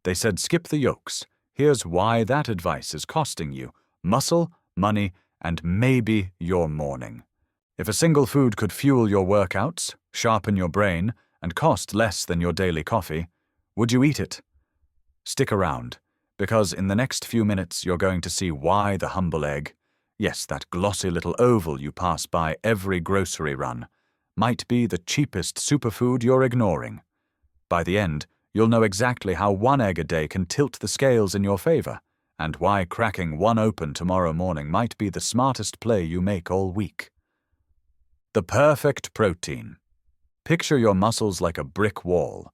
They said skip the yolks. Here's why that advice is costing you muscle, money, and maybe your morning. If a single food could fuel your workouts, sharpen your brain, and cost less than your daily coffee, would you eat it? Stick around, because in the next few minutes you're going to see why the humble egg, yes, that glossy little oval you pass by every grocery run, might be the cheapest superfood you're ignoring. By the end, you'll know exactly how one egg a day can tilt the scales in your favor, and why cracking one open tomorrow morning might be the smartest play you make all week. The perfect protein. Picture your muscles like a brick wall.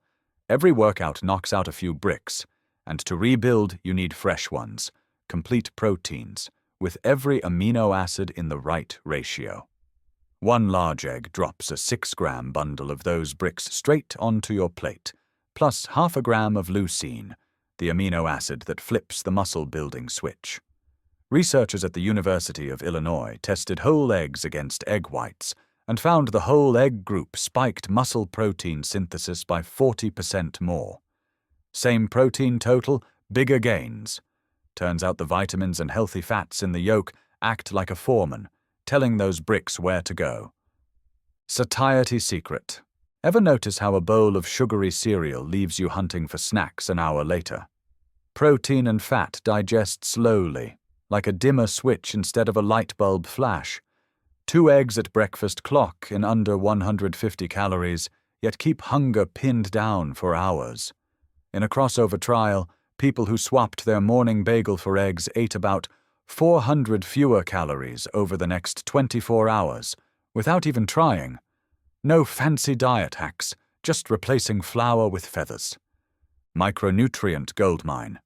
Every workout knocks out a few bricks, and to rebuild you need fresh ones, complete proteins, with every amino acid in the right ratio. One large egg drops a 6-gram bundle of those bricks straight onto your plate, plus half a gram of leucine, the amino acid that flips the muscle-building switch. Researchers at the University of Illinois tested whole eggs against egg whites and found the whole egg group spiked muscle protein synthesis by 40% more. Same protein total, bigger gains. Turns out the vitamins and healthy fats in the yolk act like a foreman, telling those bricks where to go. Satiety secret. Ever notice how a bowl of sugary cereal leaves you hunting for snacks an hour later? Protein and fat digest slowly, like a dimmer switch instead of a light bulb flash. 2 eggs at breakfast clock in under 150 calories, yet keep hunger pinned down for hours. In a crossover trial, people who swapped their morning bagel for eggs ate about 400 fewer calories over the next 24 hours, without even trying. No fancy diet hacks, just replacing flour with feathers. Micronutrient goldmine.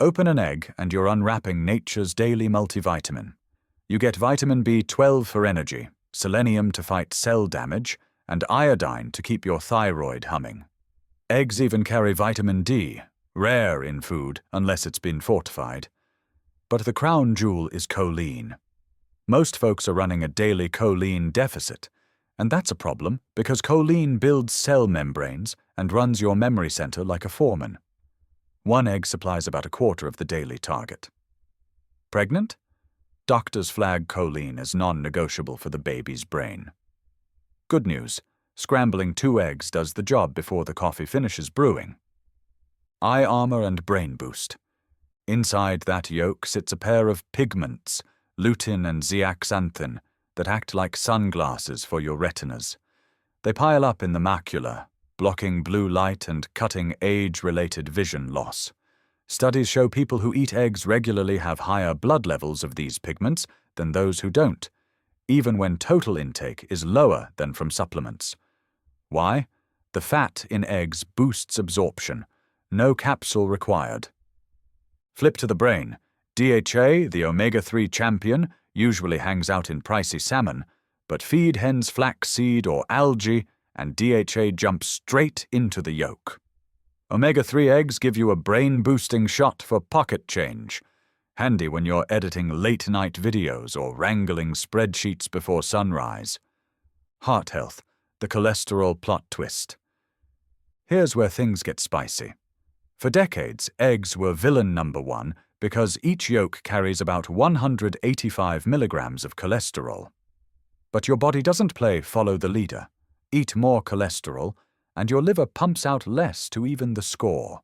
Open an egg and you're unwrapping nature's daily multivitamin. You get vitamin B12 for energy, selenium to fight cell damage, and iodine to keep your thyroid humming. Eggs even carry vitamin D, rare in food unless it's been fortified. But the crown jewel is choline. Most folks are running a daily choline deficit, and that's a problem because choline builds cell membranes and runs your memory center like a foreman. 1 egg supplies about a quarter of the daily target. Pregnant? Doctors flag choline as non-negotiable for the baby's brain. Good news, scrambling 2 eggs does the job before the coffee finishes brewing. Eye armor and brain boost. Inside that yolk sits a pair of pigments, lutein and zeaxanthin, that act like sunglasses for your retinas. They pile up in the macula, blocking blue light and cutting age-related vision loss. Studies show people who eat eggs regularly have higher blood levels of these pigments than those who don't, even when total intake is lower than from supplements. Why? The fat in eggs boosts absorption. No capsule required. Flip to the brain. DHA, the omega-3 champion, usually hangs out in pricey salmon, but feed hens flaxseed or algae and DHA jumps straight into the yolk. Omega-3 eggs give you a brain-boosting shot for pocket change, handy when you're editing late-night videos or wrangling spreadsheets before sunrise. Heart health, the cholesterol plot twist. Here's where things get spicy. For decades, eggs were villain number 1 because each yolk carries about 185 milligrams of cholesterol. But your body doesn't play follow the leader. Eat more cholesterol, and your liver pumps out less to even the score.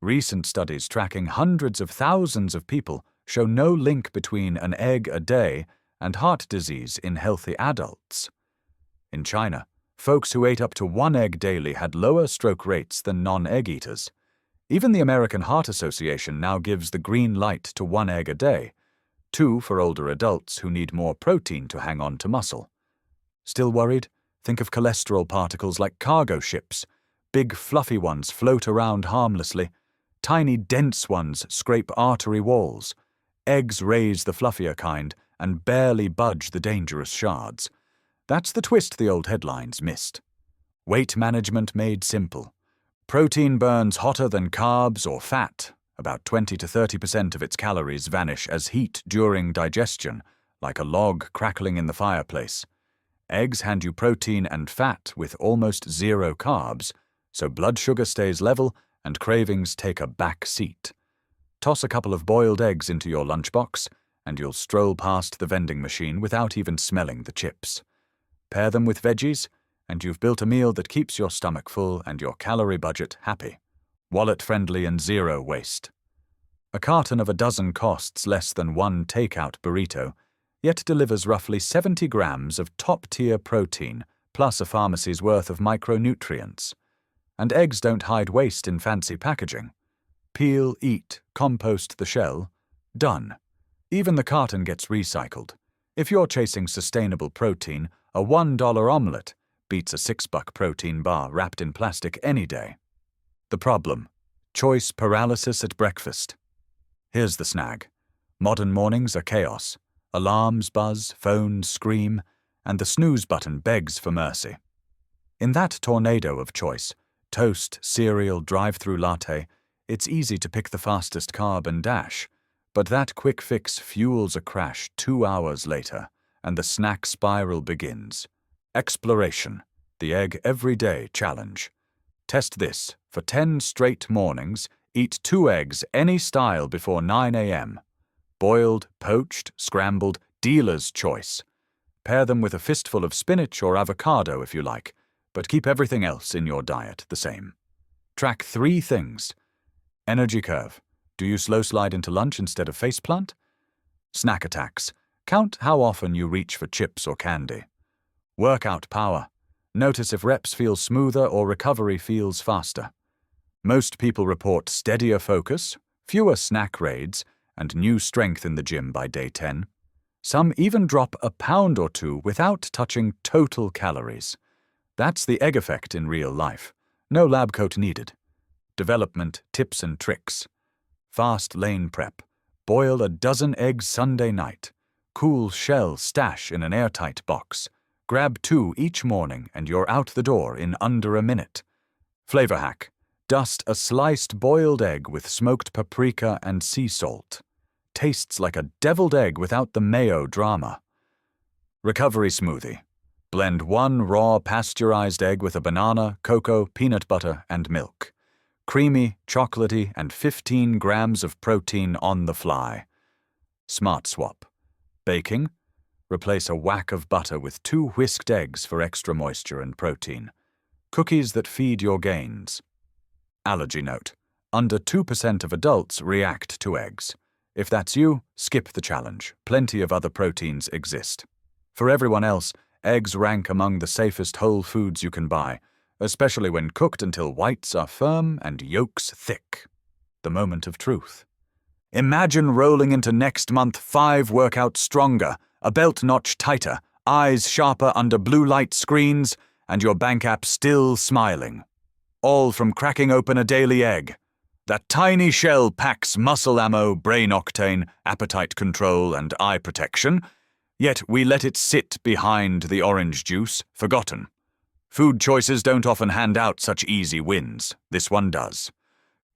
Recent studies tracking hundreds of thousands of people show no link between an egg a day and heart disease in healthy adults. In China, folks who ate up to 1 egg daily had lower stroke rates than non-egg eaters. Even the American Heart Association now gives the green light to 1 egg a day, 2 for older adults who need more protein to hang on to muscle. Still worried? Think of cholesterol particles like cargo ships. Big fluffy ones float around harmlessly. Tiny dense ones scrape artery walls. Eggs raise the fluffier kind and barely budge the dangerous shards. That's the twist the old headlines missed. Weight management made simple. Protein burns hotter than carbs or fat. About 20 to 30% of its calories vanish as heat during digestion, like a log crackling in the fireplace. Eggs hand you protein and fat with almost 0 carbs, so blood sugar stays level and cravings take a back seat. Toss a couple of boiled eggs into your lunchbox, and you'll stroll past the vending machine without even smelling the chips. Pair them with veggies, and you've built a meal that keeps your stomach full and your calorie budget happy. Wallet-friendly and zero waste. A carton of a dozen costs less than one takeout burrito, yet delivers roughly 70 grams of top-tier protein, plus a pharmacy's worth of micronutrients. And eggs don't hide waste in fancy packaging. Peel, eat, compost the shell. Done. Even the carton gets recycled. If you're chasing sustainable protein, a $1 omelette beats a $6 protein bar wrapped in plastic any day. The problem: choice paralysis at breakfast. Here's the snag. Modern mornings are chaos. Alarms buzz, phones scream, and the snooze button begs for mercy. In that tornado of choice, toast, cereal, drive-through latte, it's easy to pick the fastest carb and dash, but that quick fix fuels a crash 2 hours later, and the snack spiral begins. Exploration, the egg everyday challenge. Test this. For 10 straight mornings, eat 2 eggs any style before 9 a.m. Boiled, poached, scrambled, dealer's choice. Pair them with a fistful of spinach or avocado if you like, but keep everything else in your diet the same. Track 3 things. Energy curve. Do you slow slide into lunch instead of faceplant? Snack attacks. Count how often you reach for chips or candy. Workout power. Notice if reps feel smoother or recovery feels faster. Most people report steadier focus, fewer snack raids, and new strength in the gym by day 10. Some even drop a pound or 2 without touching total calories. That's the egg effect in real life. No lab coat needed. Development tips and tricks. Fast lane prep. Boil a dozen eggs Sunday night. Cool shell stash in an airtight box. Grab 2 each morning and you're out the door in under a minute. Flavor hack. Dust a sliced boiled egg with smoked paprika and sea salt. Tastes like a deviled egg without the mayo drama. Recovery smoothie. Blend 1 raw pasteurized egg with a banana, cocoa, peanut butter, and milk. Creamy, chocolatey, and 15 grams of protein on the fly. Smart swap. Baking. Replace a whack of butter with 2 whisked eggs for extra moisture and protein. Cookies that feed your gains. Allergy note. Under 2% of adults react to eggs. If that's you, skip the challenge. Plenty of other proteins exist. For everyone else, eggs rank among the safest whole foods you can buy, especially when cooked until whites are firm and yolks thick. The moment of truth. Imagine rolling into next month 5 workouts stronger, a belt notch tighter, eyes sharper under blue light screens, and your bank app still smiling. All from cracking open a daily egg. That tiny shell packs muscle ammo, brain octane, appetite control, and eye protection, yet we let it sit behind the orange juice, forgotten. Food choices don't often hand out such easy wins. This one does.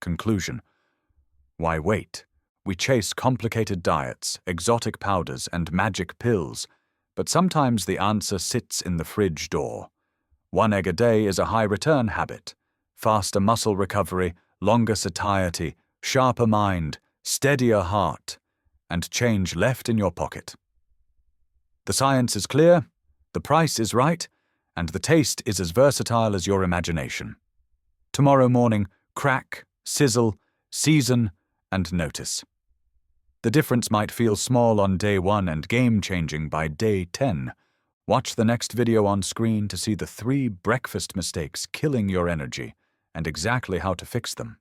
Conclusion. Why wait? We chase complicated diets, exotic powders, and magic pills, but sometimes the answer sits in the fridge door. 1 egg a day is a high-return habit. Faster muscle recovery, longer satiety, sharper mind, steadier heart, and change left in your pocket. The science is clear, the price is right, and the taste is as versatile as your imagination. Tomorrow morning, crack, sizzle, season, and notice. The difference might feel small on day 1 and game-changing by day 10. Watch the next video on screen to see the 3 breakfast mistakes killing your energy and exactly how to fix them.